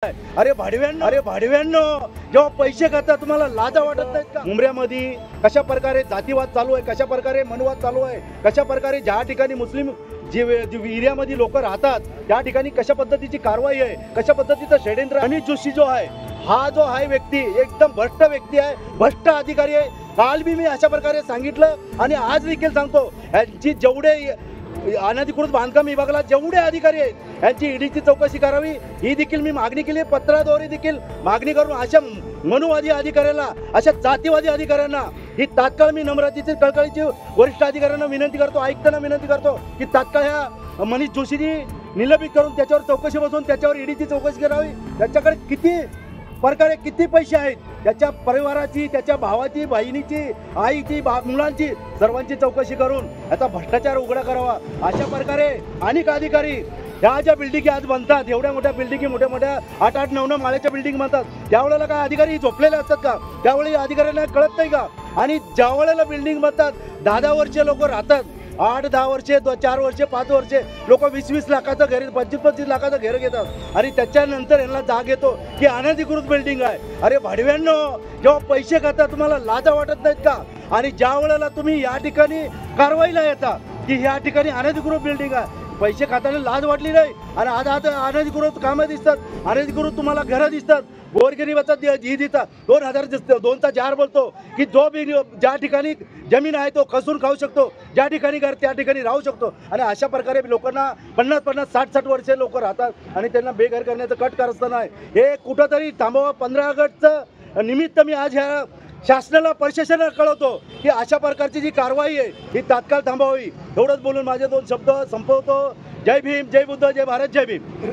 अरे भाडव्यांनो जेव्हा पैसे खाता तुम्हाला लाजा वाटत नाहीत का? मुंबऱ्यामध्ये कशा प्रकारे जातीवाद चालू आहे, कशा प्रकारे मनवाद चालू आहे, कशा प्रकारे ज्या ठिकाणी मुस्लिम जी एरियामध्ये लोक राहतात त्या ठिकाणी कशा पद्धतीची कारवाई आहे, कशा पद्धतीचं षड्यंत्र. अनिल जोशी जो आहे हा जो आहे व्यक्ती एकदम भ्रष्ट व्यक्ती आहे, भ्रष्ट अधिकारी आहे. काल मी अशा प्रकारे सांगितलं आणि आज देखील सांगतो, यांची जेवढे अनधिकृत बांधकाम विभागाला जेवढे अधिकारी आहेत यांची ईडीची चौकशी करावी ही देखील मी मागणी केली. पत्राद्वारे देखील मागणी करून अशा मनुवादी अधिकाऱ्याला, अशा जातीवादी अधिकाऱ्यांना ही तात्काळ मी नम्रतेची कळकळीची वरिष्ठ अधिकाऱ्यांना विनंती करतो, आयुक्तांना विनंती करतो की तात्काळ ह्या मनीष जोशीजी निलंबित करून त्याच्यावर चौकशी बसवून त्याच्यावर ईडीची चौकशी करावी. त्याच्याकडे किती प्रकारे किती पैसे आहेत, त्याच्या परिवाराची, त्याच्या भावाची, बहिणीची, आईची, मुलांची, सर्वांची चौकशी करून याचा भ्रष्टाचार उघडा करावा. अशा प्रकारे अनेक अधिकारी ह्या ज्या बिल्डिंगी आज बनतात, एवढ्या मोठ्या बिल्डिंगी, मोठ्या 8-8, 9-9 माळ्याच्या बिल्डिंग बनतात, त्यावेळेला काय अधिकारी झोपलेले असतात का? त्यावेळी अधिकाऱ्यांना कळत नाही का? आणि ज्या वेळेला बिल्डिंग बनतात 10-10 वर्षे लोक राहतात, 8-10 वर्षे, 4 वर्षे, 5 वर्षे लोक 20-20 लाखाचं घर, 25-25 लाखाचं घर घेतात आणि त्याच्यानंतर यांना जाग येतो की अनधिकृत बिल्डिंग आहे. अरे भाडव्यांनो जेव्हा पैसे खाता तुम्हाला लाजा वाटत नाहीत का? आणि ज्या वेळेला तुम्ही या ठिकाणी कारवाईला येता की या ठिकाणी अनधिकृत बिल्डिंग आहे, पैसे खाताना लाज वाटली नाही आणि आज अनधिकृत कामं दिसतात, अनधिकृत तुम्हाला घरं दिसतात, गोरगरिबाचा जी देतात 2000 दिसतं, 2चा 4 बोलतो की जो बी ज्या ठिकाणी जमीन आहे तो कसून खाऊ शकतो, ज्या ठिकाणी घर त्या ठिकाणी राहू शकतो. आणि अशा प्रकारे लोकांना 50-50, 60-60 वर्षे लोक राहतात आणि त्यांना बेघर करण्याचं कट कारस्थान आहे. हे कुठंतरी थांबवा. 15 ऑगस्टचं निमित्त मी आज ह्या शासनाला, प्रशासनाला कळवतो की अशा प्रकारची जी कारवाई आहे ही तात्काळ थांबवावी. एवढंच बोलून माझे 2 शब्द संपवतो. जय भीम, जय बुद्ध, जय भारत, जय भीम.